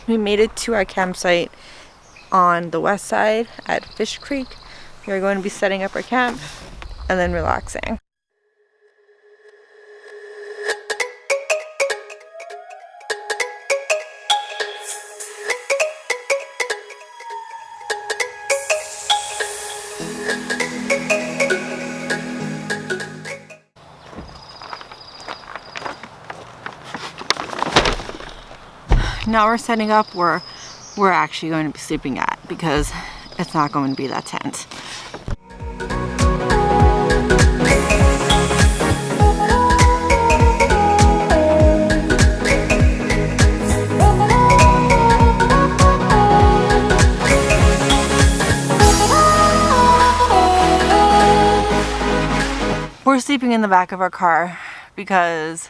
We made it to our campsite on the west side at Fish Creek. We are going to be setting up our camp and then relaxing. Now we're setting up where we're actually going to be sleeping at because it's not going to be that tent. We're sleeping in the back of our car because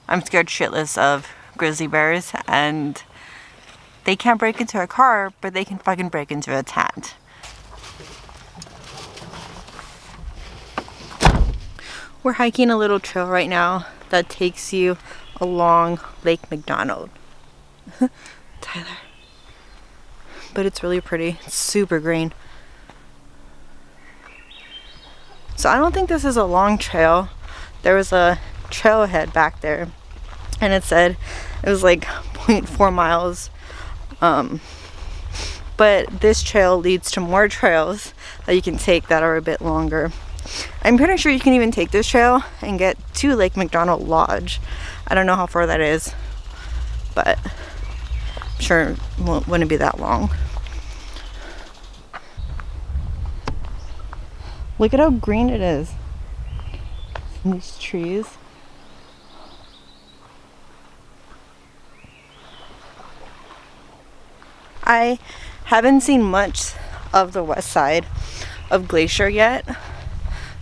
I'm scared shitless of grizzly bears, and they can't break into a car, but they can fucking break into a tent. We're hiking a little trail right now that takes you along Lake McDonald. Tyler. But it's really pretty. It's super green. So I don't think this is a long trail. There was a trailhead back there, and it said it was like 0.4 miles. But this trail leads to more trails that you can take that are a bit longer. I'm pretty sure you can even take this trail and get to Lake McDonald Lodge. I don't know how far that is, but I'm sure it wouldn't be that long. Look at how green it is. These trees. I haven't seen much of the west side of Glacier yet.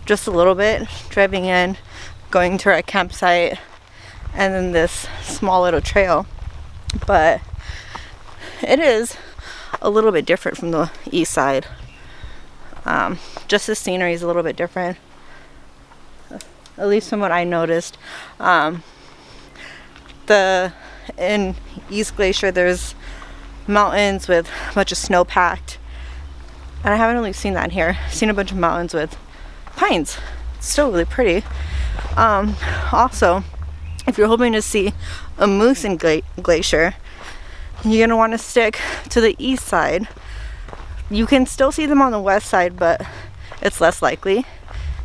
Just a little bit. Driving in, going to our campsite, and then this small little trail. But it is a little bit different from the east side. Just the scenery is a little bit different. At least from what I noticed. In East Glacier there's mountains with a bunch of snow packed, and I haven't really seen that here. I've seen a bunch of mountains with pines. It's still really pretty. Also, if you're hoping to see a moose in Glacier, you're gonna want to stick to the east side. You can still see them on the west side, but it's less likely.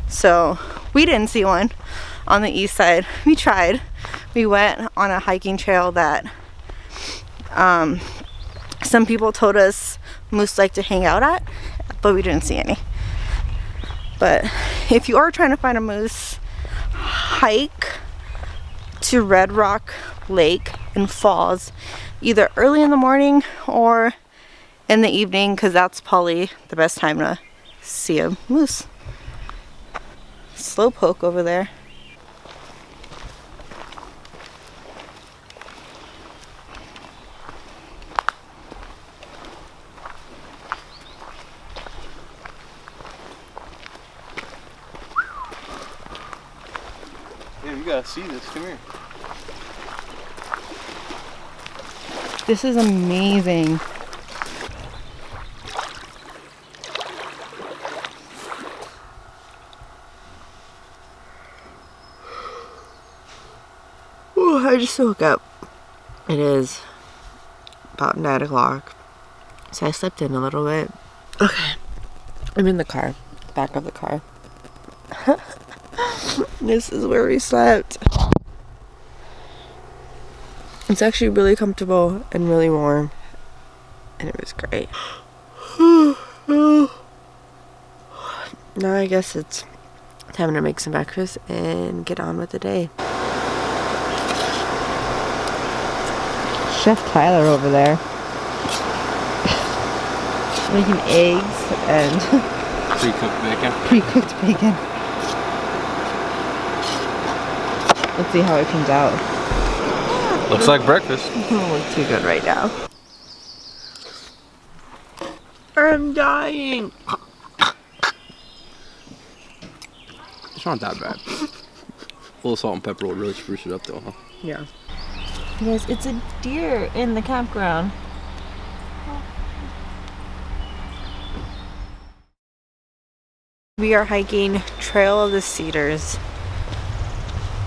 So we didn't see one on the east side. We tried. We went on a hiking trail that some people told us moose like to hang out at, but we didn't see any. But if you are trying to find a moose, hike to Red Rock Lake and Falls either early in the morning or in the evening, because that's probably the best time to see a moose. Slowpoke over there. Yeah, you gotta see this. Come here. This is amazing. Ooh, I just woke up. It is about 9 o'clock. So I slept in a little bit. Okay. I'm in the car. Back of the car. This is where we slept. It's actually really comfortable and really warm. And it was great. Now I guess it's time to make some breakfast and get on with the day. Chef Tyler over there making eggs and pre-cooked bacon. Let's see how it comes out. Looks like breakfast. It doesn't look too good right now. I'm dying. It's not that bad. A little salt and pepper will really spruce it up though, huh? Yeah. Guys, it's a deer in the campground. We are hiking Trail of the Cedars.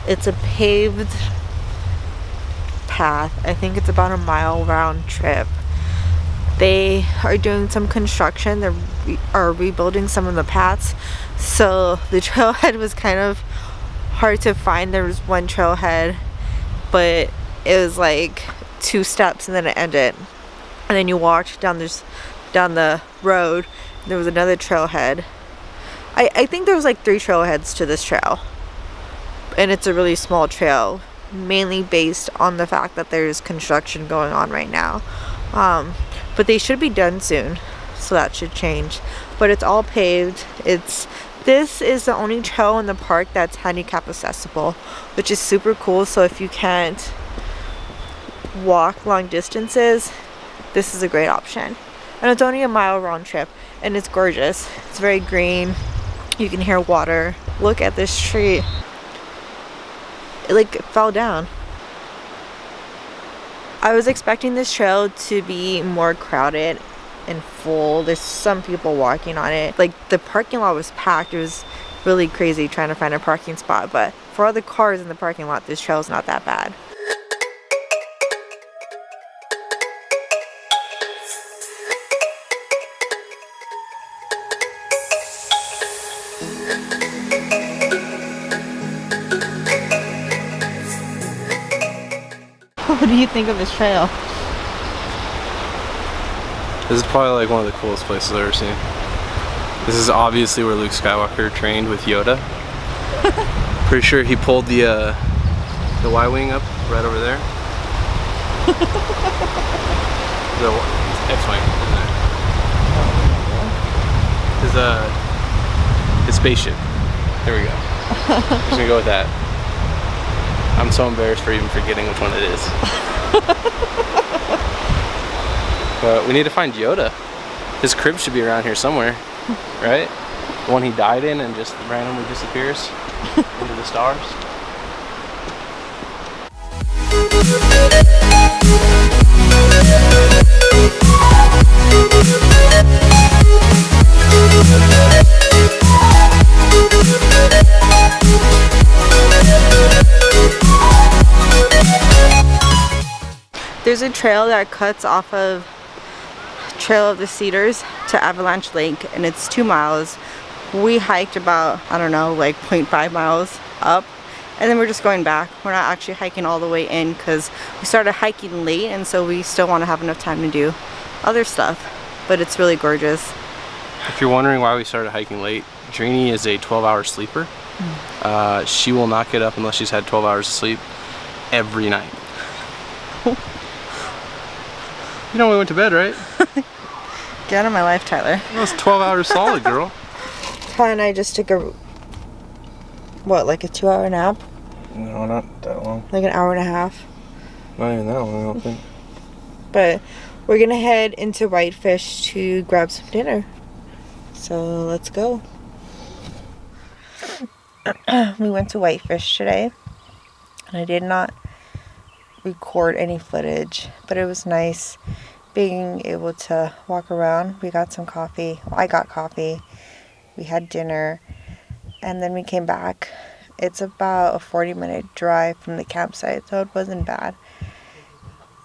It's a paved path. I think it's about a mile round trip. They are doing some construction. They are rebuilding some of the paths. So the trailhead was kind of hard to find. There was one trailhead, but it was like 2 steps and then it ended. And then you walked down the road. There was another trailhead. I think there was like 3 trailheads to this trail. And it's a really small trail, mainly based on the fact that there's construction going on right now. But they should be done soon, so that should change. But it's all paved. This is the only trail in the park that's handicap accessible, which is super cool. So if you can't walk long distances, this is a great option. And it's only a mile round trip, and it's gorgeous. It's very green. You can hear water. Look at this tree. It fell down. I was expecting this trail to be more crowded and full. There's some people walking on it. The parking lot was packed. It was really crazy trying to find a parking spot, but for all the cars in the parking lot, this trail is not that bad. What do you think of this trail? This is probably one of the coolest places I've ever seen. This is obviously where Luke Skywalker trained with Yoda. Pretty sure he pulled the Y-wing up right over there. The X-wing, isn't it? His spaceship. There we go. I'm just gonna go with that. I'm so embarrassed for even forgetting which one it is. But we need to find Yoda. His crib should be around here somewhere, right? The one he died in and just randomly disappears into the stars. There's a trail that cuts off of Trail of the Cedars to Avalanche Lake, and it's 2 miles. We hiked about, I don't know, 0.5 miles up, and then we're just going back. We're not actually hiking all the way in because we started hiking late, and so we still want to have enough time to do other stuff. But it's really gorgeous. If you're wondering why we started hiking late, Drini is a 12-hour sleeper. She will not get up unless she's had 12 hours of sleep every night. You know we went to bed, right? Get out of my life, Tyler. That was 12 hours solid, girl. Ty and I just took a, what, a 2-hour nap? No, not that long. An hour and a half. Not even that long, I don't think. But we're gonna head into Whitefish to grab some dinner. So let's go. We went to Whitefish today, and I did not record any footage, but it was nice being able to walk around. We got some coffee. Well, I got coffee. We had dinner, and then we came back. It's about a 40-minute drive from the campsite, so it wasn't bad.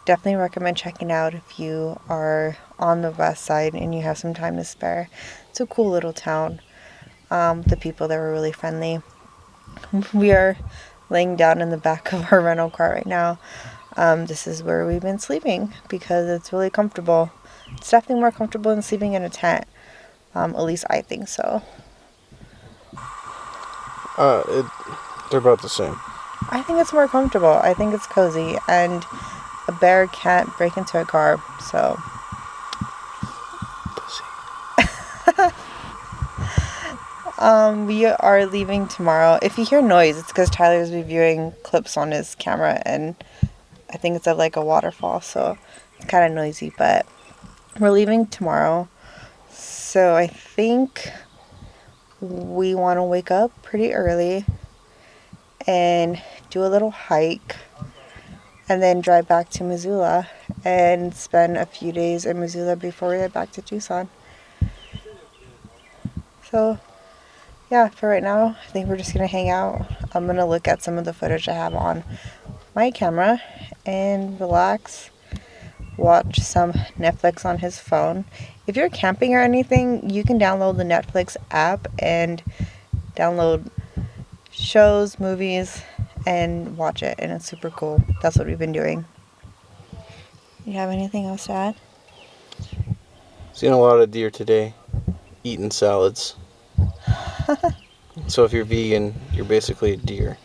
Definitely recommend checking out if you are on the west side and you have some time to spare. It's a cool little town. The people there were really friendly. We are laying down in the back of our rental car right now. This is where we've been sleeping because it's really comfortable. It's definitely more comfortable than sleeping in a tent. At least I think so. They're about the same. I think it's more comfortable. I think it's cozy, and a bear can't break into a car, so. We are leaving tomorrow. If you hear noise, it's because Tyler's reviewing clips on his camera, and I think it's of a waterfall, so it's kind of noisy, but we're leaving tomorrow. So I think we want to wake up pretty early and do a little hike and then drive back to Missoula and spend a few days in Missoula before we head back to Tucson. So yeah, for right now, I think we're just gonna hang out. I'm gonna look at some of the footage I have on my camera and relax, watch some Netflix on his phone. If you're camping or anything, you can download the Netflix app and download shows, movies, and watch it, and it's super cool. That's what we've been doing. You have anything else to add? Seen a lot of deer today, eating salads. So if you're vegan, you're basically a deer.